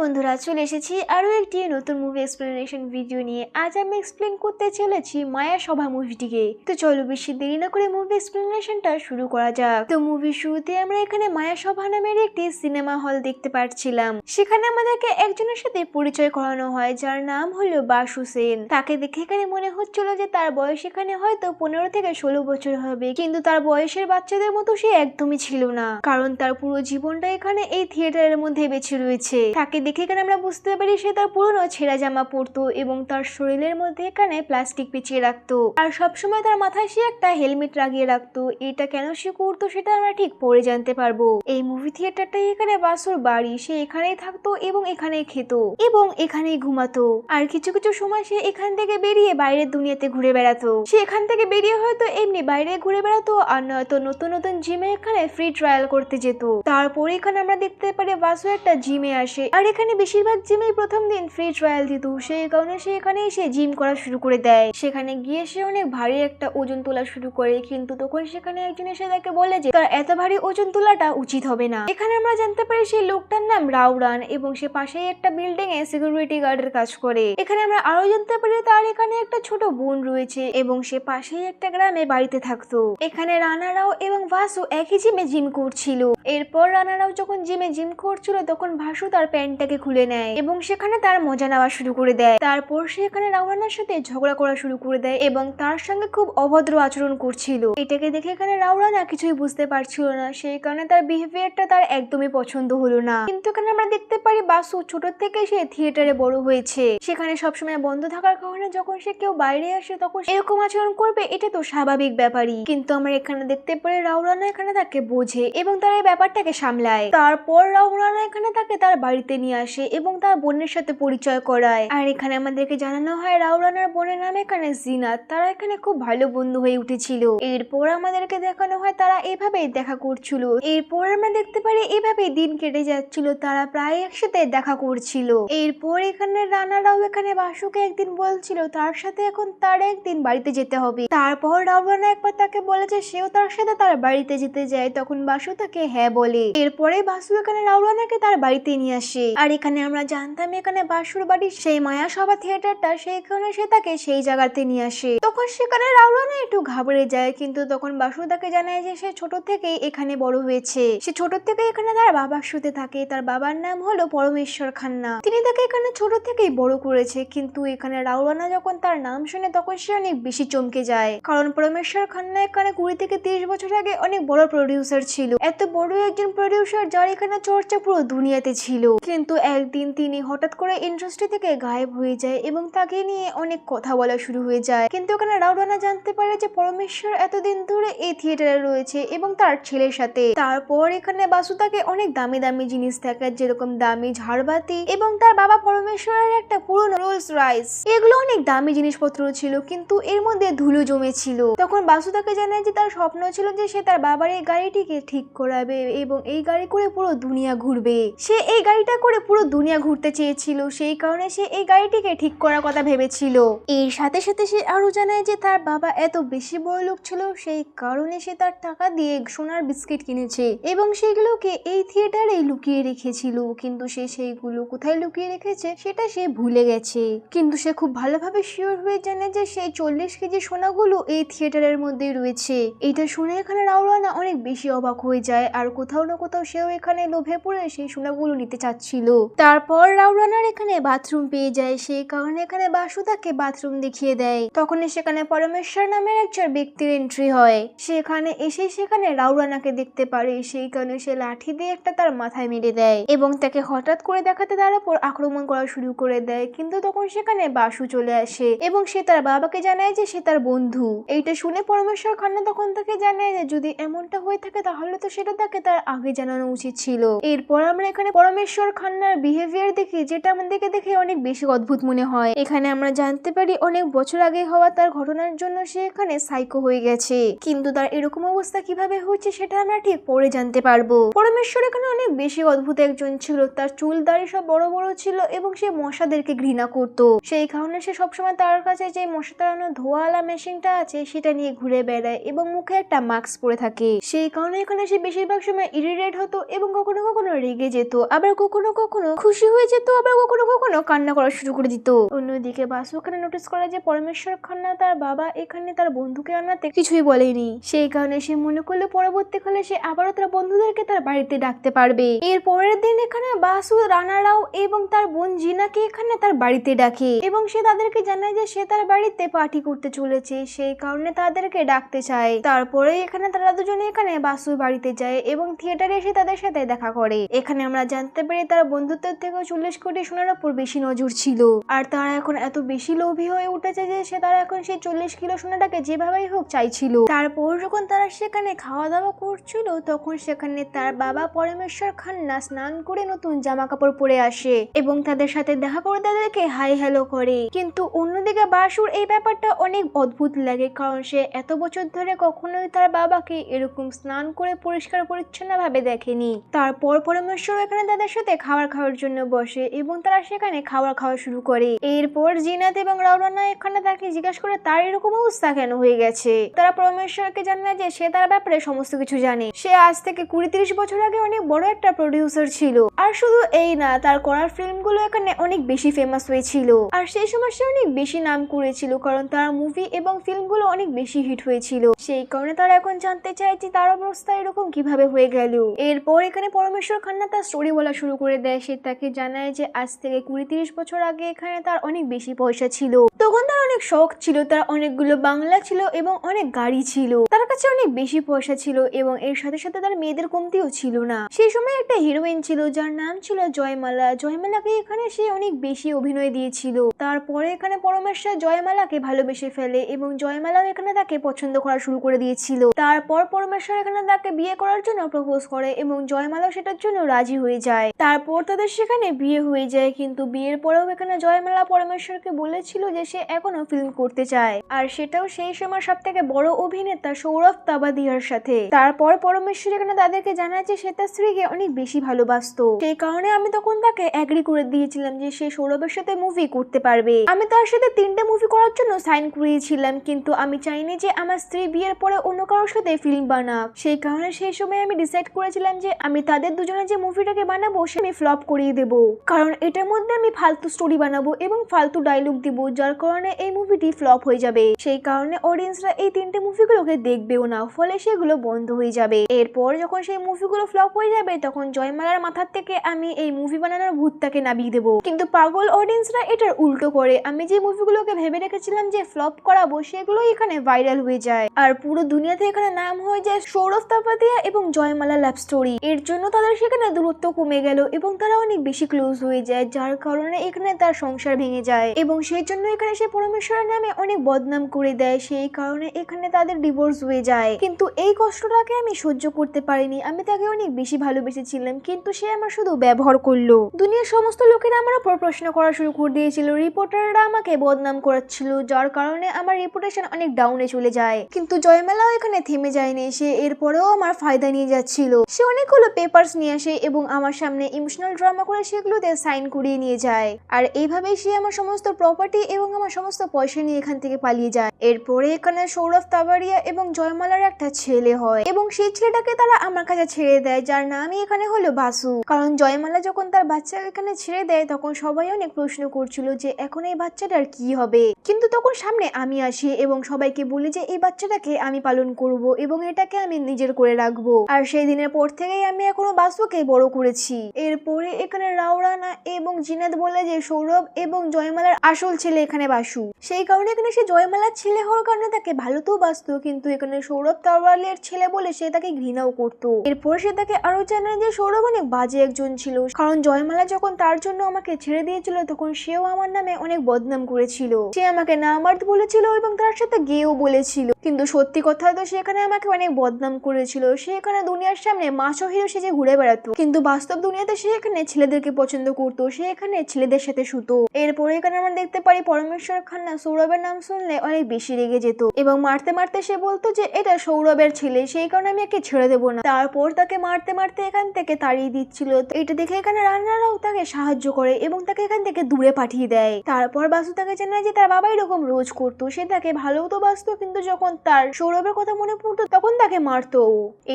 বন্ধুরা, চলে এসেছি আরো একটি নতুন মুভি এক্সপ্লেনেশন ভিডিও নিয়ে। আজ আমি এক্সপ্লেন করতে চলেছি মায়া সভা মুভিটিকে। তো চলো বেশি দেরি না করে মুভি এক্সপ্লেনেশনটা শুরু করা যাক। তো মুভির শুরুতে আমরা এখানে মায়া সভা নামের একটি সিনেমা হল দেখতে পাচ্ছিলাম। সেখানে আমাদেরকে একজনের সাথে পরিচয় করানো হয়, যার নাম হলো বাসু সেন। তাকে দেখে এখানে মনে হচ্ছিল যে তার বয়স এখানে হয়তো 15 থেকে 16 বছর হবে, কিন্তু তার বয়সের বাচ্চাদের মতো সে একদমই ছিল না, কারণ তার পুরো জীবনটা এখানে এই থিয়েটারের মধ্যে বেঁচে রয়েছে। তাকে দেখে এখানে আমরা বুঝতে পারি সে তার পুরনো ছেঁড়া জামা পরতো এবং তার শরীরের মধ্যে এখানে প্লাস্টিক পেঁচিয়ে রাখতো, আর সবসময় তার মাথায় সে একটা হেলমেট লাগিয়ে রাখতো। এটা কেন সে করতো সেটা আমরা ঠিক পরে জানতে পারবো। এই মুভি থিয়েটারটাই এখানে বাসুর বাড়ি। সে এখানেই থাকতো এবং এখানেই খেত এবং এখানেই ঘুমাতো, আর কিছু কিছু সময় সে এখান থেকে বেরিয়ে বাইরের দুনিয়াতে ঘুরে বেড়াতো। সে এখান থেকে বেরিয়ে হয়তো এমনি বাইরে ঘুরে বেড়াতো, আর নয়তো নতুন নতুন জিমে এখানে ফ্রি ট্রায়াল করতে যেত। তারপরে এখানে আমরা দেখতে পারি বাসু একটা জিমে আসে, আর এখানে বেশিরভাগ জিমেই প্রথম দিন ফ্রি ট্রায়াল দিত। সেই কারণে সে এখানে এসে জিম করা শুরু করে দেয়। সেখানে গিয়ে সে অনেক ভারী একটা ওজন তোলা শুরু করে, কিন্তু তখন সেখানে একজন এসে তাকে বলে যে তার এত ভারী ওজন তোলাটা উচিত হবে না। এখানে আমরা জানতে পারি সেই লোকটার নাম রাউরান এবং সে পাশেই একটা বিল্ডিং এ সিকিউরিটি গার্ডের কাজ করে। এখানে আমরা আরো জানতে পারি তার এখানে একটা ছোট বোন রয়েছে এবং সে পাশেই একটা গ্রামে বাড়িতে থাকতো। এখানে রানারাও এবং ভাসু একই জিমে জিম করছিল। এরপর রানারাও যখন জিমে জিম করছিল তখন ভাসু তার প্যান্টটাকে খুলে নেয় এবং সেখানে তার মজা নেওয়া শুরু করে দেয়। তারপর সে এখানে রাওরানার সাথে ঝগড়া করা শুরু করে দেয় এবং তার সঙ্গে খুব অভদ্র আচরণ করছিল। এটাকে দেখে এখানে রাওরানা কিছুই বুঝতে পারছিল না, সেই কারণে তার বিহেভিয়ারটা তার একদমই পছন্দ হলো না। কিন্তু এখানে আমরা দেখতে পারি বাসু ছোট থেকে সে থিয়েটারে বড় হয়েছে। সেখানে সবসময় বন্ধ থাকার কারণে যখন সে কেউ বাইরে আসে তখন এরকম আচরণ করবে, এটা তো স্বাভাবিক ব্যাপারই। কিন্তু আমরা এখানে দেখতে পারি রাওরানা এখানে তাকে বোঝে এবং তার এই ব্যাপারটাকে সামলায়। তারপর রাওরানা এখানে তাকে তার বাড়িতে নিয়ে আসে এবং তার বোনের সাথে পরিচয় করায়। আর এখানে আমাদেরকে জানানো হয় রাওরানার বোনের নাম এখানে জিনাত। তারা এখানে খুব ভালো বন্ধু হয়ে উঠেছিল। এরপর আমাদেরকে দেখানো হয় তারা এভাবেই দেখা করছিল। এরপর আমরা দেখতে পারি এভাবেই দিন কেটে যাচ্ছিল, তারা প্রায় একসাথে দেখা করছিল। এরপর এখানে রানারাও এখানে বাসুকে একদিন বলছিল তার সাথে এখন তার একদিন বাড়িতে যেতে হবে। তারপর রাওরানা একবার তাকে বলে যে সেও তার সাথে তার বাড়িতে যেতে যায়, তখন বাসু তাকে হ্যাঁ বলে। এরপরে বাসু এখানে রাওরানাকে তার বাড়িতে নিয়ে আসে। আর এখানে আমরা জানতাম এখানে বাসুর বাড়ি সেই মায়া সভা থিয়েটারটা, সেই কারণে সে তাকে সেই জায়গাতে নিয়ে আসে। তখন সেখানে রাওরানা একটু ঘাবড়ে যায়, কিন্তু তখন বাসু তাকে জানায় যে সে ছোট থেকেই এখানে বড় হয়েছে। সে ছোট থেকে এখানে তার বাবার সাথে থাকে। তার বাবার নাম হলো পরমেশ্বর খান্না। তিনি তাকে এখানে ছোট থেকেই বড় করেছে। কিন্তু এখানে রাওরানা যখন তার নাম শুনে তখন সে অনেক বেশি চমকে যায়, কারণ পরমেশ্বর খান্না এখানে 20 থেকে 30 বছর আগে অনেক বড় প্রডিউসার ছিল। এত বড় একজন প্রডিউসার যার এখানে চর্চা পুরো দুনিয়াতে ছিল। কিন্তু একদিন তিনি হঠাৎ করে ইন্ডাস্ট্রি থেকে গায়েব হয়ে যায় এবং তাকে নিয়ে অনেক কথা বলা শুরু হয়ে যায়। কিন্তু এখানে রাওরানা জানতে পারে যে পরমেশ্বর এতদিন ধরে এই থিয়েটারে রয়েছে এবং তার ছেলের সাথে। তারপর এখানে বাসু তাকে অনেক দামি দামি জিনিস থাকে, যেরকম দামি ঝাড়বাতি এবং তার বাবা পরমেশ্বরের একটা পুরনো রোলস রয়েস। এগুলো অনেক দামি জিনিসপত্র ছিল, কিন্তু এর মধ্যে ধুলো জমেছিল। তখন বাসু তাকে জানায় যে তার স্বপ্ন ছিল যে সে তার বাবার এই গাড়িটিকে ঠিক করাবে এবং এই গাড়ি করে পুরো দুনিয়া ঘুরবে। সে এই গাড়িটা করে পুরো দুনিয়া ঘুরতে চেয়েছিল, সেই কারণে সে এই গাড়িটিকে ঠিক করার কথা ভেবেছিল। এর সাথে সাথে সে আরো জানায় যে তার বাবা এত বেশি বড় লোক ছিল, সেই কারণে সে তার টাকা দিয়ে সোনার বিস্কিট কিনেছে এবং সেগুলোকে এই থিয়েটারে লুকিয়ে রেখেছিল। কিন্তু সে সেইগুলো কোথায় লুকিয়ে রেখেছে সেটা সে ভুলে গেছে। কিন্তু সে খুব ভালোভাবে শিওর হয়ে জানে যে সেই 40 কেজি সোনাগুলো এই থিয়েটারের মধ্যে রয়েছে। এটা শুনে এখানে রাওরানা অনেক বেশি অবাক হয়ে যায়, আর কোথাও না কোথাও সেও এখানে লোভে পড়ে সেই সোনাগুলো নিতে চাচ্ছিল। তারপর রাওরানার এখানে বাথরুম পেয়ে যায়, সেই কারণে এখানে বাসু তাকে বাথরুম দেখিয়ে দেয়। তখনই সেখানে পরমেশ্বর নামের একজন ব্যক্তির এন্ট্রি হয়। সেখানে এসে সেখানে রাওরানাকে দেখতে পারে, সেই কারণে সে লাঠি দিয়ে একটা তার মাথায় মেরে দেয় এবং তাকে হঠাৎ করে দেখাতে তার উপর আক্রমণ করা শুরু করে দেয়। কিন্তু তখন সেখানে বাসু চলে আসে এবং সে তার বাবাকে জানায় যে সে তার বন্ধু। এইটা শুনে পরমেশ্বর খান্না তখন তাকে জানায় যে যদি এমনটা হয়ে থাকে তাহলে তো সেটা তাকে তার আগে জানানো উচিত ছিল। এরপর আমরা এখানে পরমেশ্বর খান্নার বিহেভিয়ার দেখি, যেটা আমাদেরকে দেখে অনেক বেশি অদ্ভুত মনে হয়। এখানে আমরা জানতে পারি অনেক বছর আগে হওয়া তার ঘটনার জন্য সে এখানে সাইকো হয়ে গেছে, কিন্তু তার এরকম অবস্থা কিভাবে হচ্ছে সেটা আমরা ঠিক পরে জানতে পারবো। পরমেশ্বর এখানে অনেক বেশি অদ্ভুত একজন ছিল। তার চুল দাড়ি সব বড় বড় ছিল এবং সে মশাদেরকে ঘৃণা করত। সেই কারণে সে সবসময় তার কাছে যে মশা তাড়ানোর ধোঁয়াওয়ালা মেশিনটা আছে সেটা নিয়ে ঘুরে বেড়ায় এবং মুখে একটা মাস্ক পরে থাকে। সেই কারণে এখানে সে বেশিরভাগ সময় ইরিটেট হতো এবং কখনো কখনো রেগে যেত, আবার কখনো কখনো কখনো খুশি হয়ে যেত, আবার কখনো কখনো কান্না করা শুরু করে দিত। অন্যদিকে বাসু এখানে নোটিস করে যে পরমেশ্বর খান্না তার বাবা এখানে তার বন্ধুকে আনাতে কিছুই বলেনি, সেই কারণে সে মনে করলো পরবর্তীকালে সে আবারও তার বন্ধুদেরকে তার বাড়িতে ডাকতে পারবে। এর পরের দিন এখানে বাসু রানা রাও এবং তার বোন জিনাকে এখানে তার বাড়িতে ডাকে এবং সে তাদেরকে জানায় যে সে তার বাড়িতে পার্টি করতে চলেছে, সেই কারণে তাদেরকে ডাকতে চায়। তারপরে এখানে তারা দুজনে এখানে বাসুর বাড়িতে যায় এবং থিয়েটারে এসে তাদের সাথে দেখা করে। এখানে আমরা জানতে পারি তার বন্ধুত্বের থেকেও 40 কোটি সোনার উপর বেশি নজর ছিল, আর তারা এখন এত বেশি লোভী হয়ে উঠেছে যে সে তারা এখন সেই 40 কিলো সোনাটাকে যেভাবেই হোক চাইছিল। তারপর যখন তারা সেখানে খাওয়া দাওয়া করছিল তখন সেখানে তার বাবা পরমেশ্বর খান্না স্নান করে নতুন জামা কাপড় পরে আসে এবং তাদের সাথে দেখা করে তাদেরকে হাই হ্যালো করে। কিন্তু অন্যদিকে বাসুর এই ব্যাপারটা অনেক অদ্ভুত লাগে, কারণ সে এত বছর ধরে কখনোই তার বাবাকে এরকম স্নান করে পরিষ্কার পরিচ্ছন্ন ভাবে দেখেনি। তারপর পরমেশ্বর এখানে তাদের সাথে খাওয়ার জন্য বসে এবং তারা সেখানে খাওয়া শুরু করে। এরপর জিনাত এবং রাওরানা এখানে তাকে জিজ্ঞাসা করে তার এরকম অবস্থা কেন হয়ে গেছে। তারা পরমেশ্বরকে জানায় যে সে তার ব্যাপারে সমস্ত কিছু জানে, সে আজ থেকে 20-30 বছর আগে অনেক বড় একটা প্রডিউসার ছিল, আর শুধু এই না তার করার ফিল্মগুলো এখানে অনেক বেশি ফেমাস হয়েছিল, আর সেই সময় সে অনেক বেশি নাম করেছিল কারণ তার মুভি এবং ফিল্মগুলো অনেক বেশি হিট হয়েছিল। সেই কারণে তারা এখন জানতে চায় যে তার অবস্থা এরকম কিভাবে হয়ে গেল। এরপর এখানে পরমেশ্বর খান্না তার স্টোরি বলা শুরু করে দেয়। সে তাকে জানায় যে আজ থেকে 20-30 বছর আগে এখানে তার অনেক বেশি পয়সা ছিল, তখন তার অনেক শখ ছিল, তার অনেকগুলো বাংলা ছিল এবং অনেক গাড়ি ছিল, তার কাছে অনেক বেশি পয়সা ছিল এবং এর সাথে সাথে তার মেয়েদের কমতিও ছিল না। সেই সময় একটা হিরোইন ছিল যার নাম ছিল জয়মালা। জয়মালাকে এখানে সে অনেক বেশি অভিনয় দিয়েছিল। তারপরে এখানে পরমেশ্বর জয়মালাকে ভালোবেসে ফেলে এবং জয়মালাও এখানে তাকে পছন্দ করা শুরু করে দিয়েছিল। তারপর পরমেশ্বর এখানে তাকে বিয়ে করার জন্য প্রপোজ করে এবং জয়মালাও সেটার জন্য রাজি হয়ে যায়। তারপর তাদের সেখানে বিয়ে হয়ে যায়, কিন্তু বিয়ের পরেও এখানে জয়মালা পরমেশ্বরকে বলেছিল যে সে এখনো ফিল্ম করতে চায়, আর সেটাও সেই সময় সব থেকে বড় অভিনেতা সৌরভ তাবাদিয়ার সাথে। তারপর পরমেশ্বর এখানে তাদেরকে জানায় যে সে তার স্ত্রীকে অনেক বেশি ভালোবাসতো, সেই কারণে আমি তখন তাকে এগ্রি করে দিয়েছিলাম যে সে সৌরভের সাথে মুভি করতে পারবে। আমি তার সাথে 3টে মুভি করার জন্য সাইন করিয়েছিলাম, কিন্তু আমি চাইনি যে আমার স্ত্রী বিয়ের পরে অন্য কারোর সাথে ফিল্ম বানাক। সেই কারণে সেই সময় আমি ডিসাইড করেছিলাম যে আমি তাদের দুজনের যে মুভিটাকে বানাবো সে আমি ফ্লপ করিয়ে দেবো, কারণ এটার মধ্যে আমি ফালতু স্টোরি বানাবো এবং ফালতু ডায়লগ দিব, যার কারণে এই মুভিটি ফ্লপ হয়ে যাবে। সেই কারণে অডিয়েন্সরা এই 3টে মুভিগুলোকে দেখবেও না, ফলে সেগুলো বন্ধ হয়ে যাবে। এরপর যখন সেই মুভিগুলো ফ্লপ হয়ে যাবে তখন জয়মালার মাথার থেকে আমি এই মুভি বানানোর ভূতটাকে নামিয়ে দেবো, কিন্তু পাগল অডিয়েন্সরা এটার উল্টো করে। আমি যে মুভিগুলোকে ভেবে রেখেছিলাম যে ফ্লপ করাবো সেগুলো এখানে ভাইরাল হয়ে যায়, আর পুরো দুনিয়াতে এখানে নাম হয়ে যায় সৌরভ তাপাতিয়া এবং জয়মালা লাভ স্টোরি। এর জন্য তাদের সেখানে দূরত্ব কমে গেল এবং তারা অনেক বেশি ক্লোজ হয়ে যায়, যার কারণে এখানে তার সংসার ভেঙে যায় এবং সেই জন্য এখানে সে পরমেশ্বরের নামে অনেক বদনাম করে দেয়। সেই কারণে এখানে তাদের ডিভোর্স হয়ে যায়, কিন্তু এই কষ্টটাকে আমি সহ্য করতে পারিনি। আমি তাকে অনেক বেশি ভালোবেসেছিলাম, কিন্তু সে আমার শুধু ব্যবহার করলো। দুনিয়ার সমস্ত লোকেরা আমার উপর প্রশ্ন করা শুরু করে দিয়েছিল, রিপোর্টাররা আমাকে বদনাম করাচ্ছিল, যার কারণে আমার রেপুটেশন অনেক ডাউনে চলে যায়। কিন্তু জয়মালাও এখানে থেমে যায়নি, সে এরপরেও আমার ফায়দা নিয়ে যাচ্ছিল। সে অনেকগুলো পেপারস নিয়ে আসে এবং আমার সামনে ইমোশনাল ড্রামা করে সেগুলোতে সাইন করিয়ে নিয়ে যায়, আর এইভাবেই সে আমার সমস্ত প্রপার্টি এবং আমার সমস্ত পয়সা নিয়ে এখান থেকে পালিয়ে যায়। এরপরে এখানে সৌরভ তাবারিয়া এবং জয়মালার একটা ছেলে হয় এবং সেই ছেলেটাকে তারা আমার কাছে ছেড়ে দেয়, যার নামই এখানে হলো বাসু। কারণ জয়মালা যখন তার বাচ্চা এখানে ছেড়ে দেয় তখন সবাই অনেক প্রশ্ন করছিল যে এখন এই বাচ্চাটার কি হবে, কিন্তু তখন সামনে আমি আসি এবং সবাইকে বলি যে এই বাচ্চাটাকে আমি পালন করব এবং এটাকে আমি নিজের করে রাখবো, আর সেই দিনের পর থেকেই আমি এখনো বাসুকে বড় করেছি। এরপরে এখানে রাওরানা এবং জিনাত বলে যে সৌরভ এবং জয়মালার আসল ছেলে এখানে বাসু, সেই কারণে এখানে সে জয়মালার ছেলে হওয়ার কারণে তাকে ভালো তো বাসতো, কিন্তু এখানে সৌরভ তাওয়ালের ছেলে বলে সে তাকে ঘৃণাও করতো। এরপর সে তাকে আরো জানায় যে সৌরভ অনেক বাজে একজন ছিল, কারণ জয়মালা যখন তার জন্য আমাকে ছেড়ে দিয়েছিল তখন সেও আমার নামে অনেক বদনাম করেছিল। সে আমাকে নামার্দ বলেছিল এবং তার সাথে গেও বলেছিল, কিন্তু সত্যি কথা তো সেখানে আমাকে অনেক বদনাম করেছিল। সে এখানে দুনিয়ার সামনে মাছো হিরো সেজে ঘুরে বেড়াতো, কিন্তু বাস্তব দুনিয়াতে সে এখানে ছেলেদেরকে পছন্দ করতো, সে এখানে ছেলেদের সাথে শুতো। এরপরে এখানে আমরা দেখতে পারি পরমেশ্বর খান্না সৌরভের নাম শুনলে অনেক বেশি রেগে যেত এবং মারতে মারতে সে বলতো যে এটা সৌরভের ছেলে, সেই কারণে আমি একে ছেড়ে দেবো না। তারপর তাকে মারতে মারতে এখান থেকে তাড়িয়ে দিচ্ছিল। এটা দেখে এখানে রান্নারাও তাকে সাহায্য করে এবং তাকে এখান থেকে দূরে পাঠিয়ে দেয়। তারপর বাসু তাকে জানায় যে তার বাবা এরকম রোজ করতো, সে তাকে ভালো তো বাসতো, কিন্তু যখন তার সৌরভের কথা মনে পড়তো তখন তাকে মারতো।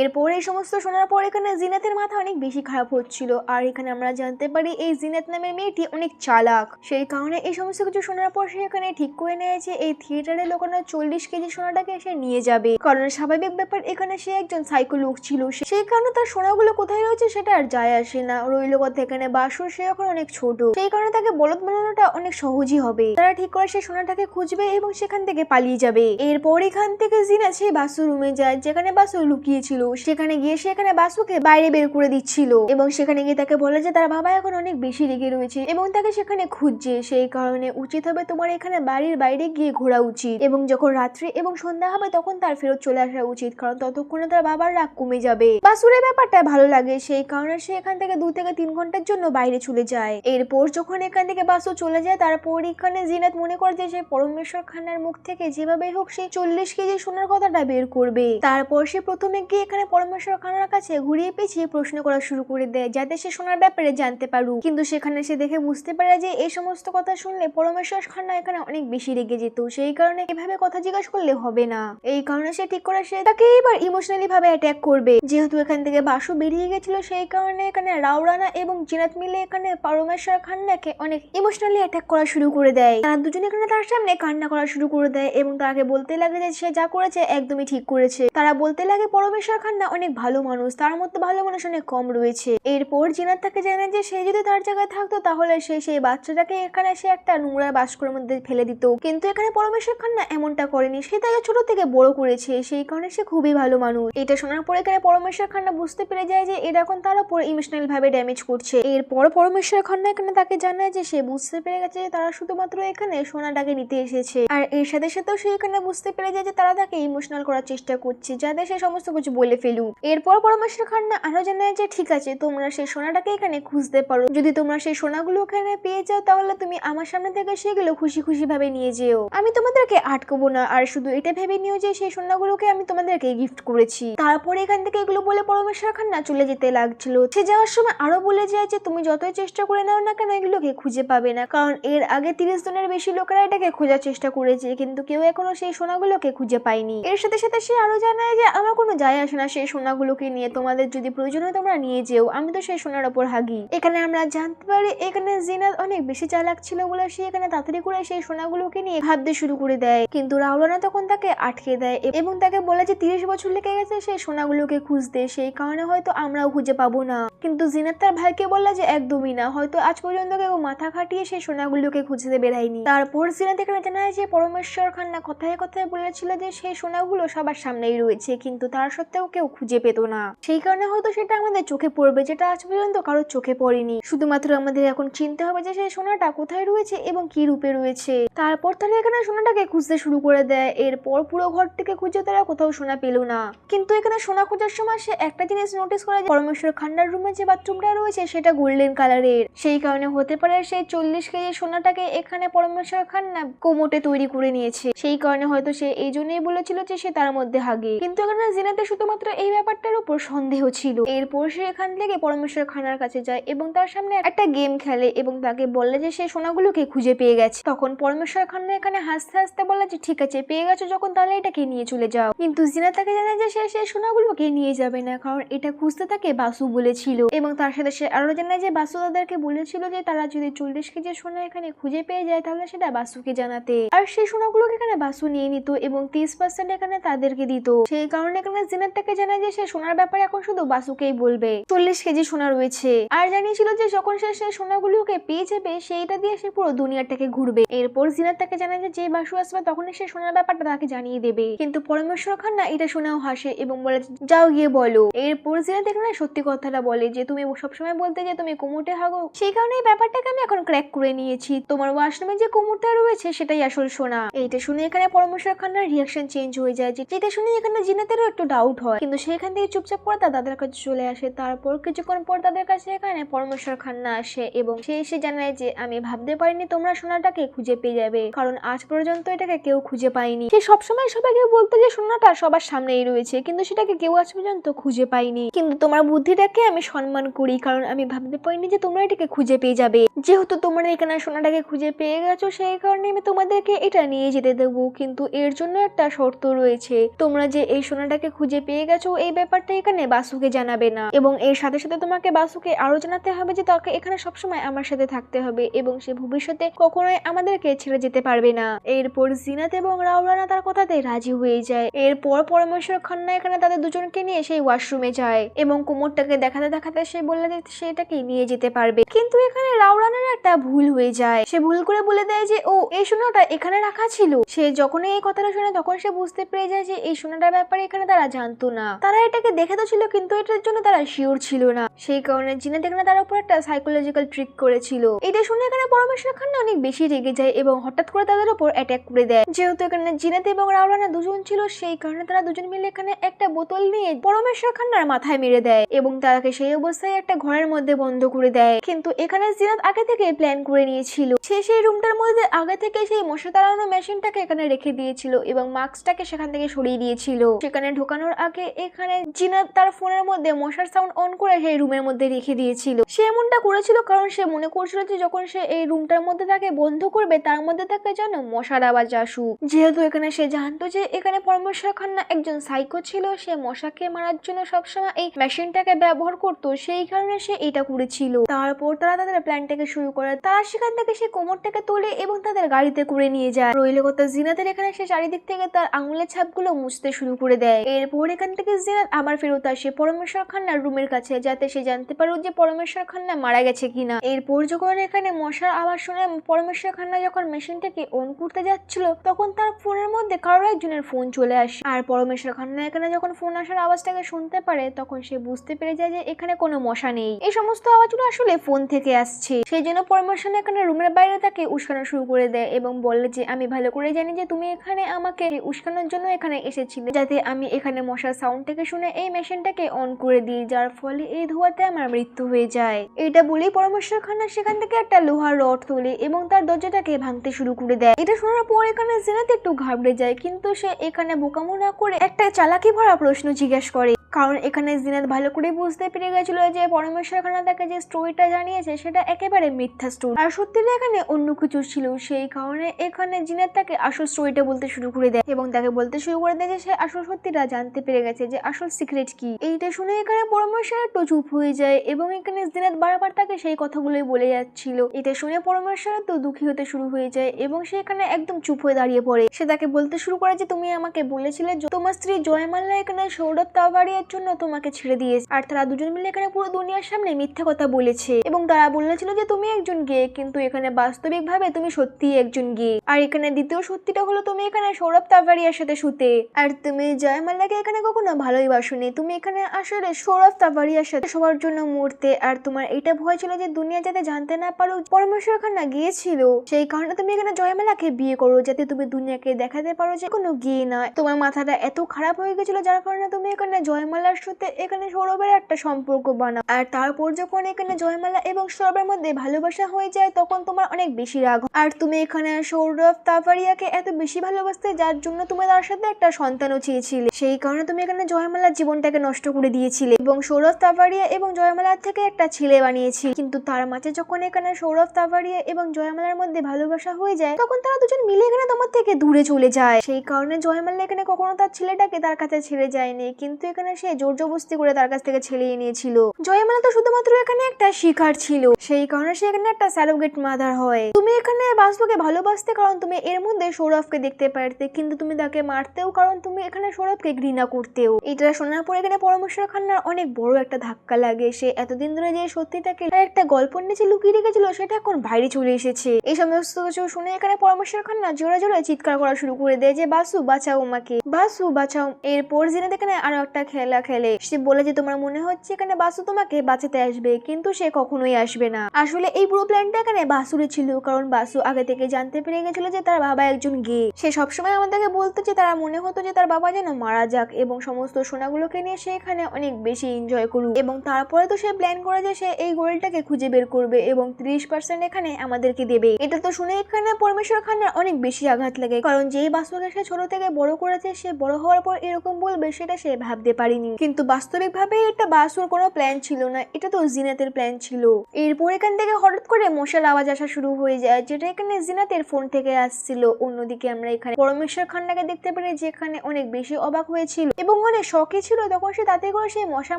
এরপর এই সমস্ত শোনার পর এখানে জিনাতের মাথা অনেক বেশি খারাপ হচ্ছিল, আর এখানে এখানে আমরা জানতে পারি এই জিনাত নামের মেয়েটি অনেক চালাক। সেই কারণে এই সমস্ত কিছু শোনার পর সে এখানে ঠিক করে নেয় যে এই থিয়েটারে লোকানো 40 কেজি সোনাটাকে সে নিয়ে যাবে। কারণ স্বাভাবিক ব্যাপার, এখানে সে একজন সাইকো লোক ছিল, সেই কারণে তার সোনাগুলো কোথায় রয়েছে সেটা আর যায় আসে না। রইল কথা এখানে বাসু, সে এখন অনেক ছোট, সেই কারণে তাকে বলদ বানানোটা অনেক সহজই হবে। তারা ঠিক করে সে সোনাটাকে খুঁজবে এবং সেখান থেকে পালিয়ে যাবে। এরপর এখান থেকে জিনাত সেই বাসু রুমে যায় যেখানে বাসু লুকিয়েছিল। সেখানে গিয়ে সে এখানে বাসুকে বাইরে বের করে দিচ্ছিল এবং সেখানে গিয়ে তাকে বলে যে তার বাবা এখন অনেক বেশি রেগে রয়েছে এবং তাকে সেখানে খুঁজছে। সেই কারণে উচিত হবে তোমার এখানে বাড়ির বাইরে গিয়ে ঘোরা উচিত এবং যখন রাত্রি এবং সন্ধ্যা হবে তখন তার ফেরত চলে আসা উচিত, কারণ ততক্ষণে তার বাবার রাগ কমে যাবে। বাসুরের ব্যাপারটা ভালো লাগে, সেই কারণে সে এখান থেকে 2 থেকে 3 ঘন্টার জন্য বাইরে চলে যায়। এরপর যখন এখান থেকে বাসু চলে যায় তারপর এখানে জিনাত মনে করে যে সে পরমেশ্বর খান্নার মুখ থেকে যেভাবে হোক সেই 40 কেজি সোনার কথাটা বের করবে। তারপর সে প্রথমে গিয়ে এখানে পরমেশ্বর খান্নার কাছে ঘুরিয়ে পেঁচিয়ে প্রশ্ন করা শুরু করে দেয় যাতে সে সোনার ব্যাপারে জানতে পারুক। কিন্তু সেখানে সে দেখে বুঝতে পারে যে এই সমস্ত কথা শুনলে পরমেশ্বর খান্না এখানে অনেক বেশি রেগে যেত, সেই কারণে এভাবে কথা জিজ্ঞাসা করলে হবে না। এই কারণে সে ঠিক করে সে তাকে এবার ইমোশনালি ভাবে অ্যাটাক করবে। যেহেতু এখান থেকে বাসু বেরিয়ে গেছিল সেই কারণে এখানে রাওরানা এবং জিনাত মিলে এখানে পরমেশ্বর খান্নাকে অনেক ইমোশনালি অ্যাটাক করা শুরু করে দেয়। তারা দুজনে এখানে তার সামনে কান্না করা শুরু করে দেয় এবং তাকে বলতে লাগে যে সে যা করেছে একদমই ঠিক করেছে। তারা বলতে লাগে পরমেশ্বর খান্না অনেক ভালো মানুষ, তার মধ্যে ভালো মানুষ অনেক কম রয়েছে। এরপর জিনাত তাকে জানায় যে সে যদি তার জায়গায় থাকতো তাহলে সে সেই বাচ্চাটাকে এখানে সে একটা নোংরা বাস্কর মধ্যে ফেলে দিত, কিন্তু এখানে পরমেশ্বর খান্না এমনটা করেনি, সে তাকে ছোট থেকে বড় করেছে, সেই কারণে সে খুবই ভালো মানুষ। এটা শোনার পর এখানে পরমেশ্বর খান্না বুঝতে পেরে যায় যে এটা এখন তার উপর ইমোশনাল ভাবে ড্যামেজ করছে। এরপর পরমেশ্বর খান্না এখানে তাকে জানায় যে সে বুঝতে পেরে গেছে যে তারা শুধুমাত্র এখানে সোনাটাকে নিতে এসেছে, আর এর সাথে সাথেও সে এখানে বুঝতে পেরে যায় যে তারা তাকে ইমোশনাল করার চেষ্টা করছে যাতে সে সমস্ত কিছু বলে ফেলুক। এরপর পরমেশ্বর খান্না আরো জানায় যে ঠিক আছে, তোমরা সেই সোনাটাকে এখানে খুঁজতে পারো, যদি তোমরা সেই সোনাগুলো এখানে পেয়ে যাও তাহলে তুমি আমার সামনে থেকে সেগুলো খুশি খুশি ভাবে নিয়ে যেও, আমি তোমাদেরকে আটকাবো না, আর শুধু এটা ভেবে নিও যে সেই সোনাগুলোকে আমি তোমাদেরকে গিফট করেছি। তারপরে এখান থেকে এগুলো বলে পরমেশ্বর খান্না চলে যেতে লাগছিল। সে যাওয়ার সময় আরো বলে যায় যে তুমি যতই চেষ্টা করে নাও না কেন এগুলোকে খুঁজে পাবে না, কারণ এর আগে 30 জনের বেশি লোকেরা এটাকে খোঁজার চেষ্টা করেছে কিন্তু কেউ এখনো সেই সোনাগুলোকে খুঁজে পায়নি। এর সাথে সাথে সে আরো জানায় যে আমার কোনো যায় আসে না সেই সোনাগুলোকে নিয়ে, তোমাদের যদি প্রয়োজন হয় তোমরা নিয়ে যেও, আমি তো সেই সোনার ওপর হাগি। এখানে আমরা জানতে পারি এখানে জিনাত অনেক বেশি চালাক ছিল বলে সে এখানে তাড়াতাড়ি করে সেই সোনাগুলোকে নিয়ে ভাবতে শুরু করে দেয়, কিন্তু রাওলানা তখন তাকে আটকে দেয় এবং তাকে বলে যে 30 বছর লেগে গেছে সেই সোনাগুলোকে খুঁজতে, সেই কারণে হয়তো আমরাও খুঁজে পাবো না। কিন্তু জিনাত তার ভাইকে বলল যে একদমই না, হয়তো আজ পর্যন্ত কেউ মাথা খাটিয়ে সেই সোনাগুলোকে খুঁজতে বেরায়নি। তারপর জিনাত এখানে জানায় যে পরমেশ্বর খান্না কথায় কথায় বলেছিল যে সেই সোনাগুলো সবার সামনেই রয়েছে কিন্তু তার সত্ত্বেও কেউ খুঁজে পেত না, সেই কারণে হয়তো সেটা আমাদের চোখে পড়বে যেটা আজ পর্যন্ত কারোর চোখে পড়েনি। শুধুমাত্র আমাদের এখন চিনতে হবে যে সেই সোনাটা কোথায় রয়েছে এবং কি রূপে রয়েছে। তারপর তারা এখানে সোনাটাকে খুঁজতে শুরু করে দেয়। এরপর পুরো ঘর থেকে খুঁজে তারা কোথাও সোনা পেল না, কিন্তু এখানে সোনা খোঁজার সময় সে একটা জিনিস নোটিস করে যে পরমেশ্বর খান্নার রুমে যে বাথরুমটা রয়েছে সেটা গোল্ডেন কালারের, সেই কারণে হতে পারে সেই 40 কেজি সোনাটাকে এখানে পরমেশ্বর খান্না কোমোটে তৈরি করে নিয়েছে, সেই কারণে হয়তো সে এই জন্যই বলেছিল যে সে তার মধ্যে হাগে। কিন্তু এখানে জিনাতে শুধুমাত্র এই ব্যাপারটার উপর সন্দেহ ছিল। এরপর সে এখান থেকে পরমেশ্বর খান্নার কাছে যায় এবং তার সামনে একটা গেম খেলে এবং তাকে বলে যে সে সোনাগুলোকে খুঁজে পেয়ে গেছে। তখন পরমেশ্বর খান্না এখানে হাসতে হাসতে বলে যে ঠিক আছে, পেয়ে গেছো যখন তাহলে এটাকে নিয়ে চলে যাও। কিন্তু জিনাত তাকে জানায় যে সে সেই সোনাগুলোকে নিয়ে যাবে না, কারণ এটা খুঁজতে তাকে বাসু বলেছিল এবং তার সাথে সে আরো জানায় যে বাসু তাদেরকে বলেছিল যে তারা যদি 40 কেজি সোনা এখানে খুঁজে পেয়ে যায় তাহলে সেটা বাসুকে জানাতে, আর সেই সোনাগুলোকে এখানে বাসু নিয়ে নিত এবং 30% এখানে তাদেরকে দিত। সেই কারণে এখানে জিনাত তাকে জানায় যে সে সোনার ব্যাপারে এখন শুধু বাসুকেই বলবে। 40 কেজি সোনা রয়েছে, আর জানিয়েছিল যে যখন সে সেই সোনাগুলোকে পেয়ে যাবে সেইটা দিয়ে সে পুরো দুনিয়াটাকে ঘুরবে। এরপর জিনাত তাকে জানায় যে বাসু আসবে তখনই সে সোনার ব্যাপারটা তাকে জানিয়ে দেবে, কিন্তু পরমেশ্বর খান্না এটা শুনেও হাসে এবং বলে যাও গিয়ে বলো। এরপর জিনাত এখানে সত্যি কথাটা বলে যে তুমি সবসময় বলতে যে তুমি কোমোটে হাগো, সেই কারণে এই ব্যাপারটাকে আমি এখন ক্র্যাক করে নিয়েছি, তোমার ওয়াশরুমে যে কোমোটটা রয়েছে সেটাই আসল সোনা। এইটা শুনে এখানে পরমেশ্বর খান্নার রিয়াকশন চেঞ্জ হয়ে যায়, যেটা শুনে এখানে জিনাতেরও একটু ডাউট হয়, কিন্তু সেখান থেকে চুপচাপ করে তাদের কাছে চলে আসে। তারপর কিছুক্ষণ পর তাদের কাছে এখানে পরমেশ্বর খান্না আসে এবং সে এসে জানায় যে আমি ভাবতে পারিনি তোমরা সোনাটাকে খুঁজে পেয়ে যাবে, কারণ আজ পর্যন্ত এটাকে কেউ খুঁজে পায়নি। সে সবসময় সবাইকে বলতো যে সোনাটা সবার সামনেই রয়েছে কিন্তু সেটাকে কেউ আজ পর্যন্ত খুঁজে পায়নি, কিন্তু তোমার বুদ্ধিটাকে আমি সম্মান করি, কারণ আমি ভাবতে পারিনি যে তোমরা এটাকে খুঁজে পেয়ে যাবে। যেহেতু তোমরা এখানে সোনাটাকে খুঁজে পেয়ে গেছো সেই কারণে আমি তোমাদেরকে এটা নিয়ে যেতে দেবো, কিন্তু এর জন্য একটা শর্ত রয়েছে, তোমরা যে এই সোনাটাকে খুঁজে পেয়ে গেছো এই ব্যাপারটা এখানে বাসুকে জানাবে না, এবং এর সাথে সাথে তোমাকে বাসুকে তাকে আরো জানাতে হবে যে তাকে এখানে সবসময় আমার সাথে থাকতে হবে এবং সে ভবিষ্যতে কখনোই আমাদেরকে ছেড়ে যেতে পারবে না। এরপর জিনাত এবং রাওলানা তার কথাতে রাজি হয়ে যায়। এরপর পরমেশ্বর খান্না এখানে তাদের দুজনকে নিয়ে সেই ওয়াশরুমে যায় এবং কোমরটাকে দেখাতে দেখাতে সে বললে যে সেটাকে নিয়ে যেতে পারবে, কিন্তু এখানে রাওলানার একটা ভুল হয়ে যায়। সে ভুল করে বলে দেয় যে ও এই সোনাটা এখানে রাখা ছিল। সে যখন এই কথাটা শুনে তখন সে বুঝতে পেরে যায় যে এই সোনাটার ব্যাপারে এখানে তারা জানতো না। তারা এটাকে দেখে তো ছিল কিন্তু এটার জন্য তারা শিওর ছিল না। সেই কারণে জিনাত এখানে তার উপর একটা সাইকোলজিক্যাল ট্রিক করেছিল। এটা শুনে এখানে পরমেশ্বর খান্না অনেক বেশি রেগে যায় এবং হঠাৎ করে তাদের উপর অ্যাটাক করে দেয়। যেহেতু এখানে জিনাত এবং রাওলানা দুজন ছিল সেই কারণে তারা দুজন মিলে এখানে একটা বোতল নিয়ে পরমেশ্বর খান্নার মাথায় মেরে দেয় এবং তাকে সেই অবস্থায় একটা ঘরের মধ্যে বন্ধ করে দেয়। কিন্তু এখানে জিনাত আগে থেকে প্ল্যান করে নিয়েছিল। সে সেই রুমটার মধ্যে আগে থেকে সেই মশা তাড়ানো মেশিনটাকে এখানে রেখে দিয়েছিল এবং মাস্কটাকে সেখান থেকে সরিয়ে দিয়েছিল। সেখানে ঢোকানোর আগে এখানে জিনাত তার ফোনের মধ্যে মশার সাউন্ড অন করে সেই রুমের মধ্যে রেখে দিয়েছিল। সে এমনটা করেছিল কারণ সে মনে করছিল যে যখন সে এই রুমটার মধ্যে তাকে বন্ধ করবে তার মধ্যে তাকে যেন মশার আওয়াজ আসুক। যেহেতু এখানে সে জানতো যে এখানে পরমেশ্বর খান্না একজন সাইকো ছিল, সে মশাকে মারার জন্য সবসময় এই মেশিনটাকে ব্যবহার করতো, সেই কারণে সে এটা করেছিল। তারপর তারা তাদের প্ল্যানটাকে শুরু করে। তারা সেখান থেকে সে কোমরটাকে তোলে এবং তাদের গাড়িতে করে নিয়ে যায়। রইল কথা জিনাতের। এখানে সে চারিদিক থেকে তার আঙুলের ছাপগুলো মুছতে শুরু করে দেয়। এরপর এখান থেকে জিনাত আবার ফেরত আসে পরমেশ্বর খান্নার রুমের কাছে যাতে সে জানতে পারে যে পরমেশ্বর খান্না মারা গেছে কিনা। এরপর যখন এখানে মশার আওয়াজ শুনে পরমেশ্বর খান্না যখন মেশিনটাকে অন করতে যাচ্ছিল তখন তার ফোনের মধ্যে কারো একজনের ফোন চলে আসে। আর পরমেশ্বর খান্না এখানে যখন ফোন আসার আওয়াজটাকে শুনতে পারে তখন সে বুঝতে পেরে যায় যে এখানে কোনো মশা নেই, এই সমস্ত আওয়াজগুলো আসলে ফোন থেকে আসছে। সেই জন্য পরমেশ্বর এখানে রুমের বাইরে তাকে উস্কানো শুরু করে দেয় এবং বলে যে আমি ভালো করে জানি যে তুমি এখানে আমাকে উস্কানোর জন্য এখানে এসেছিলে যাতে আমি এখানে মশার সাউন্ডটাকে শুনে এই মেশিনটাকে অন করে দিই, যার ফলে এই ধোঁয়াতে আমার মৃত্যু হয়ে যায়। এটা বলেই পরমেশ্বর খান্না সেখান থেকে একটা লোহার রড তোলে এবং তার দরজাটাকে ভাঙতে শুরু করে দেয়। এটা শোনার পর এখানে জিনাত একটু ঘাবড়ে যায়, কিন্তু সে এখানে বোকামো না করে একটা চালাকি ভরা প্রশ্ন জিজ্ঞাসা করে, কারণ এখানে জিনাত ভালো করে বুঝতে পেরে গেছিল যে পরমেশ্বর খান্না তাকে যে স্টোরিটা জানিয়েছে সেটা একেবারে মিথ্যা স্টোরি আর সত্যিটা এখানে অন্য কিছু ছিল। সেই কারণে এখানে জিনাত তাকে আসল স্টোরিটা বলতে শুরু করে দেয় এবং তাকে বলতে শুরু করে দেয় যে সে আসল সত্যিটা জানতে পেরে গেছে যে আসল সিক্রেট কি। এইটা শুনে এখানে পরমেশ্বর একটু চুপ হয়ে যায় এবং এখানে জিনাত বারবার তাকে সেই কথাগুলোই বলে যাচ্ছিল। এটা শুনে পরমেশ্বর তো দুঃখী হতে শুরু হয়ে যায় এবং সে এখানে একদম চুপ হয়ে দাঁড়িয়ে পড়ে। সে তাকে বলতে শুরু করে যে তুমি আমাকে বলেছিলে তোমার স্ত্রী জয়মাল্লা এখানে সৌরভ তাওয়ারিয়ার জন্য তোমাকে ছেড়ে দিয়েছে আর তারা দুজন মিলে এখানে পুরো দুনিয়ার সামনে মিথ্যা কথা বলেছে এবং তারা বলেছিল যে তুমি একজন গে, কিন্তু এখানে বাস্তবিক ভাবে তুমি সত্যিই একজন গে। আর এখানে দ্বিতীয় সত্যিটা হলো তুমি এখানে সৌরভ তাওয়ারিয়ার সাথে শুতে আর তুমি জয়মাল্লাকে এখানে কখনো ভালোই বাসনি, তুমি এখানে আসলে সৌরভ তাওয়ারিয়ার সাথে সবার জন্য মরতে আর তোমার এটা ভয় ছিল যে দুনিয়া যাতে জানতে না পারো পরমেশ্বর খান্না গিয়েছিল, সেই কারণে তুমি এখানে জয়মালাকে বিয়ে করো যাতে তুমি দুনিয়াকে দেখাতে পারো যে কোনো গিয়ে নয়। তোমার মাথাটা এত খারাপ হয়ে গেছিল যার কারণে তুমি এখানে জয়মালার সাথে এখানে সৌরভের একটা সম্পর্ক বানাও আর তারপর যখন এখানে জয়মালা এবং সৌরভের মধ্যে ভালোবাসা হয়ে যায় তখন তোমার অনেক বেশি রাগ আর তুমি এখানে সৌরভ তাওয়ারিয়াকে এত বেশি ভালোবাসতে যার জন্য তুমি তার সাথে একটা সন্তানও চেয়েছিলে, সেই কারণে তুমি এখানে জয়মালার জীবনটাকে নষ্ট করে দিয়েছিলে এবং সৌরভ তাওয়ারিয়া এবং জয়মালার থেকে একটা ছেলে বানিয়েছিলে। কিন্তু তার মাঝে যখন এখানে সৌরভ তাওয়ারিয়া এবং জয়মালার মধ্যে ভালোবাসা হয়ে যায় তখন তারা দুজন মিলে এখানে তোমার থেকে দূরে চলে যায়। সেই কারণে জয়মাল্লা এখানে কখনো তার ছেলেটাকে তার কাছে ছেড়ে যায়নি, কিন্তু এখানে সে জোর জবরদস্তি করে তার কাছ থেকে ছেড়ে নিয়েছিল। জয়মালা তো শুধুমাত্র এখানে একটা শিকার ছিল, সেই কারণে সে এখানে একটা সারোগেট মাদার হয়। তুমি এখানে বাসুকে ভালোবাসতে কারণ তুমি এর মধ্যে সৌরভকে দেখতে পারতে, কিন্তু তুমি তাকে মারতেও কারণ তুমি এখানে সৌরভকে ঘৃণা করতেও। এটা শোনার পর এখানে পরমেশ্বর খান্নার অনেক বড় একটা ধাক্কা লাগে। সে এতদিন ধরে যে সত্যিটাকে একটা গল্পের নিচে লুকিয়ে রেখেছিল সেটা এখন বাইরে চলে এসেছে। এই সমস্ত কিছু শুনে এখানে পরমেশ্বর খান্না জোরে জোরে চিৎকার করা শুরু করে দেয় যে বাসু বাঁচাও আমাকে, বাসু বাঁচাও। এরপর জিনাত এখানে আরো একটা খেলা খেলে। সে বলে যে তোমার মনে হচ্ছে এখানে বাসু তোমাকে বাঁচাতে আসবে, কিন্তু সে কখনোই আসবে না। আসলে এই পুরো প্ল্যানটা এখানে বাসুরে ছিল, কারণ বাসু আগে থেকে জানতে পেরে গেছিল যে তার বাবা একজন গে। সে সবসময় আমাদেরকে বলতো যে তারা মনে হতো যে তার বাবা যেন মারা যাক এবং সমস্ত সোনাগুলোকে নিয়ে সে এখানে অনেক বেশি এনজয় করুক এবং তারপরে তো সে প্ল্যান করে যে সে এই গোল্ডটাকে খুঁজে বের করবে এবং 30% এখানে আমাদেরকে দেবে। এটা তো শুনে এখানে পরমেশ্বর খান্নার অনেক বেশি আঘাত লাগে, কারণ যেই বাসুকে সে ছোট থেকে বড় করেছে সে বড় হওয়ার পর এরকম বলবে সেটা সে ভাবতে পারি। পারেনি, কিন্তু বাস্তবিক ভাবে এটা বাসুর কোনো প্ল্যান ছিল না, এটা তো জিনাতের প্ল্যান ছিল। এরপর এখান থেকে হঠাৎ করে মশার আওয়াজ আসা শুরু হয়ে যায়, যেটা এখানে জিনাতের ফোন থেকে আসছিল। অন্যদিকে আমরা এখানে পরমেশ্বর খান্নাকে দেখতে পারি, যেখানে অনেক বেশি অবাক হয়েছিল এবং অনেক শখে ছিল। তখন সে তাতে করে সেই মশা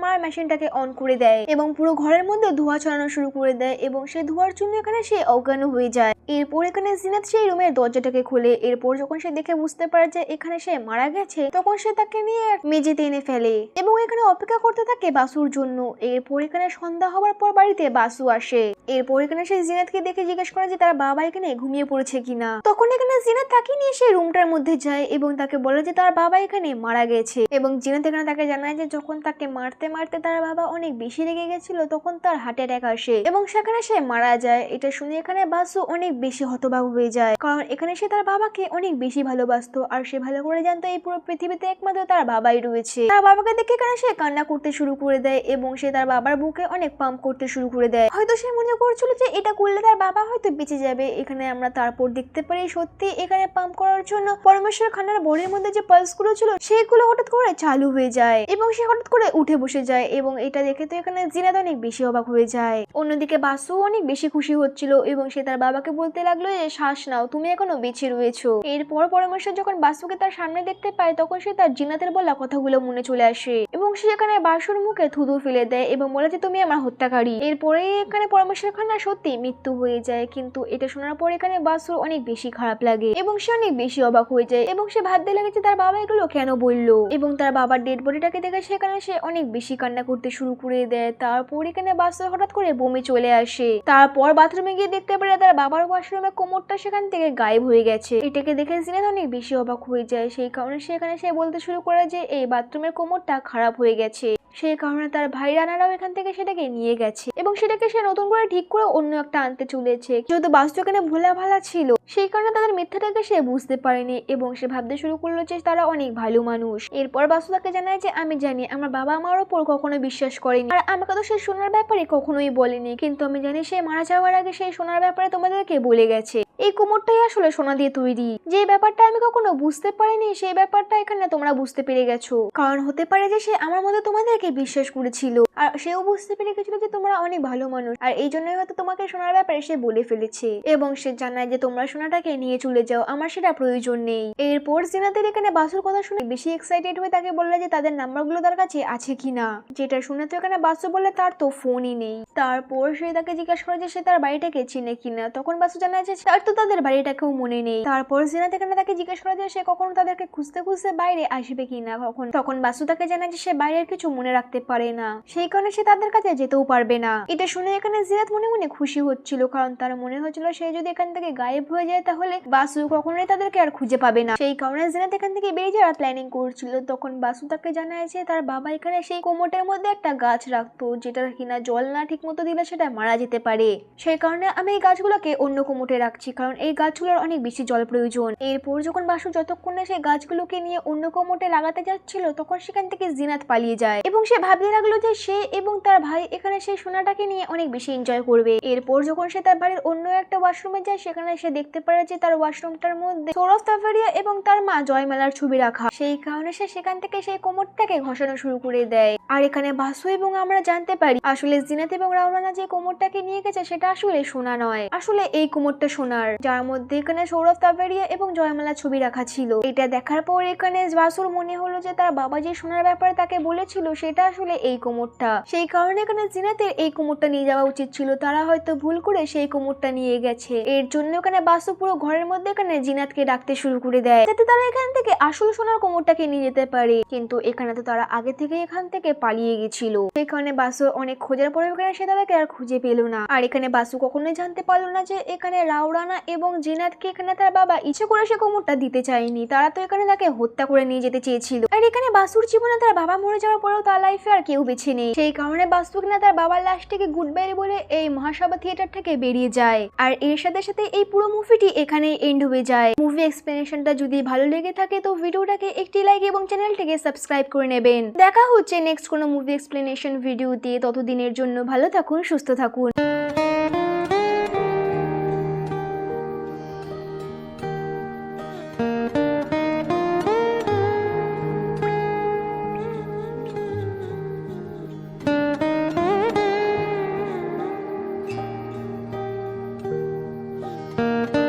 মারার মেশিনটাকে অন করে দেয় এবং পুরো ঘরের মধ্যে ধোঁয়া ছড়ানো শুরু করে দেয় এবং সেই ধোঁয়ার জন্য এখানে সে অজ্ঞান হয়ে যায়। এরপর এখানে জিনাত সেই রুমের দরজাটাকে খোলে। এরপর যখন সে দেখে বুঝতে পারে যে এখানে সে মারা গেছে, তখন সে তাকে নিয়ে মেঝেতে এনে ফেলে এবং এখানে অপেক্ষা করতে থাকে বাসুর জন্য। এরপর এখানে সন্ধ্যা হওয়ার পর বাড়িতে বাসু আসে। এরপর এখানে সে জিনাতকে দেখে জিজ্ঞেস করে যে তার বাবা এখানে ঘুমিয়ে পড়েছে কিনা। তখন এখানে জিনাত তাকে নিয়ে সেই রুমটার মধ্যে যায় এবং তাকে বলে যে তার বাবা এখানে মারা গেছে এবং জিনাত এখানে তাকে জানায় যে যখন তাকে মারতে মারতে তার বাবা অনেক বেশি রেগে গেছিল, তখন তার হার্ট অ্যাটাক আসে এবং সেখানে সে মারা যায়। এটা শুনে এখানে বাসু অনেক বেশি হতবাক হয়ে যায়, কারণ এখানে সে তার বাবাকে অনেক বেশি ভালোবাসতো আর সে ভালো করে জানতো এই পুরো পৃথিবীতে একমাত্র তার বাবাই রয়েছে। তার বাবাকে দেখে এখানে সে কান্না করতে শুরু করে দেয় এবং সে তার বাবার বুকে অনেক পাম্প করতে শুরু করে দেয়। হয়তো সে মনে করছিল যে এটা করলে তার বাবা হয়তো বেঁচে যাবে। এখানে আমরা তারপর দেখতে পারি সত্যি এখানে পাম্প করার জন্য পরমেশ্বর খান্নার বডির মধ্যে যে পালস গুলো ছিল সেগুলো হঠাৎ করে চালু হয়ে যায় এবং সে হঠাৎ করে উঠে বসে যায় এবং এটা দেখে তো এখানে জিনাত অনেক বেশি অবাক হয়ে যায়। অন্যদিকে বাসু অনেক বেশি খুশি হচ্ছিল এবং সে তার বাবাকে বলতে লাগলো যে শ্বাস নাও, তুমি এখনো বেঁচে রয়েছো। এরপর পরমেশ্বর যখন বাসুকে তার সামনে দেখতে পায়, তখন সে তার জিনাতের বলা কথাগুলো মনে চলে আসে এবং সে এখানে বাসুর মুখে থুতু ফেলে দেয় এবং বলে যে তুমি আমার হত্যাকারী। এরপরে এখানে পরমেশ্বর খান্না সত্যি মৃত্যু হয়ে যায়, কিন্তু এটা শোনার পর এখানে বাসুর অনেক বেশি খারাপ লাগে এবং সে অনেক বেশি অবাক হয়ে যায় এবং সে ভাবতে লাগে যে তার বাবা এগুলো কেন বললো এবং তার বাবার ডেড বডিটাকে দেখে সেখানে সে অনেক বেশি কান্না করতে শুরু করে দেয়। তারপর এখানে বাসু হঠাৎ করে বমি চলে আসে। তারপর বাথরুমে গিয়ে দেখতে পারে তার বাবার ওয়াশরুমে কোমরটা সেখান থেকে গায়েব হয়ে গেছে। এটাকে দেখে জিনাত অনেক বেশি অবাক হয়ে যায়। সেই কারণে সেখানে সে বলতে শুরু করে যে এই বাথরুমের কোমরটা খারাপ হয়ে গেছে, সেই কারণে তার ভাই রানারাও এখান থেকে সেটাকে নিয়ে গেছে এবং সেটাকে সে নতুন করে ঠিক করে অন্য একটা আনতে চলেছে। যেহেতু বাসু এখানে ভোলা ভালা ছিল, সেই কারণে তাদের মিথ্যাটাকে সে বুঝতে পারেনি এবং সে ভাবতে শুরু করলো যে তারা অনেক ভালো মানুষ। এরপর বাসু তাকে জানায় যে আমি জানি আমার বাবা আমার ওপর কখনো বিশ্বাস করেনি আর আমাকে তো সেই সোনার ব্যাপারে কখনোই বলেনি, কিন্তু আমি জানি সে মারা যাওয়ার আগে সেই সোনার ব্যাপারে তোমাদেরকে বলে গেছে। এই কুমোরটাই আসলে সোনা দিয়ে তৈরি, যে ব্যাপারটা আমি কখনো বুঝতে পারিনি সেই ব্যাপারটা এখানে তোমরা বুঝতে পেরে গেছো। কারণ হতে পারে যে সে আমার মধ্যে তোমাদেরকে বিশ্বাস করেছিল আর সেও বুঝতে পেরে গেছিল যে তোমরা অনেক ভালো মানুষ আর এই জন্যই হয়তো তোমাকে সোনার ব্যাপারে সে বলে ফেলেছে এবং সে জানায় যে তোমরা সোনাটাকে নিয়ে চলে যাও, আমার সেটা প্রয়োজন নেই। এরপর জিনাতের এখানে বাসুর কথা শুনে বেশি এক্সাইটেড হয়ে তাকে বললে যে তাদের নাম্বারগুলো তার কাছে আছে কিনা, যেটা শুনে তো এখানে বাসু বলে তার তো ফোনই নেই। তারপর সে তাকে জিজ্ঞাসা করে যে সে তার বাড়িটাকে চিনে কিনা, তখন বাসু জানায় যে তার তো তাদের বাড়িটাকেও মনে নেই। তারপর জিনাত এখানে তাকে জিজ্ঞাসা করে যে সে কখনো তাদেরকে খুঁজতে খুঁজতে বাইরে আসবে কিনা, তখন বাসু তাকে জানায় যে সে বাইরের কিছু মনে রাখতে পারে না, সেই কারণে সে তাদের কাছে যেতেও পারবে না। এটা শুনে এখানে জিনাত মনে মনে খুশি হচ্ছিল, কারণ তার মনে হচ্ছিল সে যদি এখান থেকে গায়েব হয়ে যায় তাহলে বাসু কখনোই তাদেরকে আর খুঁজে পাবে না। সেই কারণে জিনাত এখান থেকে বেরিয়ে যাওয়ার প্ল্যানিং করছিল। তখন বাসু তাকে জানায় যে তার বাবা এখানে সেই কোমরের মধ্যে একটা গাছ রাখতো, যেটা কিনা জল না ঠিক মতো দিলে সেটা মারা যেতে পারে, সেই কারণে আমি এই গাছগুলোকে অন্য কোমরে রাখছি, কারণ এই গাছগুলোর অনেক বেশি জল প্রয়োজন। এরপর যখন বাসু যতক্ষণে সেই গাছগুলোকে নিয়ে অন্য কোমরে লাগাতে যাচ্ছিল, তখন সেখান থেকে জিনাত পালিয়ে যায় এবং সে ভাবতে লাগলো যে সে এবং তার ভাই এখানে সেই সোনাটাকে নিয়ে অনেক বেশি এনজয় করবে। এরপর যখন সে তার বাড়ির অন্য একটা ওয়াশরুমে যায়, সেখানে সে দেখতে পারে যে তার ওয়াশরুমটার মধ্যে সৌরভ তাফারিয়া এবং তার মা জয়মালার ছবি রাখা, সেই কারণে সে সেখান থেকে সেই কোমরটাকে ঘষানো শুরু করে দেয়। আর এখানে বাসু এবং আমরা জানতে পারি আসলে জিনাত এবং রাওলানা যে কোমরটাকে নিয়ে গেছে সেটা আসলে সোনা নয়, আসলে এই কোমরটা সোনার, যার মধ্যে এখানে সৌরভ তাফারিয়া এবং জয়মালার ছবি রাখা ছিল। এটা দেখার পর এখানে বাসুর মনে হলো যে তার বাবা যে সোনার ব্যাপারে তাকে বলেছিল সেটা আসলে এই কোমরটা, সেই কারণে এখানে জিনাতের এই কোমরটা নিয়ে যাওয়া উচিত ছিল। তারা হয়তো ভুল করে সেই কোমরটা নিয়ে গেছে, এর জন্য এখানে বাসু পুরো ঘরের মধ্যে এখানে জিনাতকে ডাকতে শুরু করে দেয় যাতে তারা এখান থেকে আসল সোনার কোমরটাকে নিয়ে যেতে পারে, কিন্তু এখানে তো তারা আগে থেকে এখান থেকে পালিয়ে গেছিল। সেখানে বাসু অনেক খোঁজার পরে এখানে সে তাদেরকে আর খুঁজে পেল না। আর এখানে বাসু কখনোই জানতে পারলো না যে এখানে রাওরানা এবং জিনাতকে এখানে তার বাবা ইচ্ছে করে সে কোমরটা দিতে চায়নি, তারা তো এখানে তাকে হত্যা করে নিয়ে যেতে চেয়েছিল। আর এখানে বাসুর জীবনে তার বাবা মরে যাওয়ার পরেও তার লাইফে আর কেউ বেঁচে নেই, সেই কারণে বাসু কিনা তার বাবার লাশটিকে গুড বাই বলে এই মহাসভা থিয়েটার থেকে বেরিয়ে যায়। আর এর সাথে সাথে এই পুরো মুভিটি এখানেই এন্ড হয়ে যায়। মুভি এক্সপ্লেনেশনটা যদি ভালো লেগে থাকে তো ভিডিওটাকে একটি লাইক এবং চ্যানেলটিকে সাবস্ক্রাইব করে নেবেন। দেখা হচ্ছে নেক্সট কোনো মুভি এক্সপ্লেনেশন ভিডিও দিয়ে, ততদিনের জন্য ভালো থাকুন, সুস্থ থাকুন।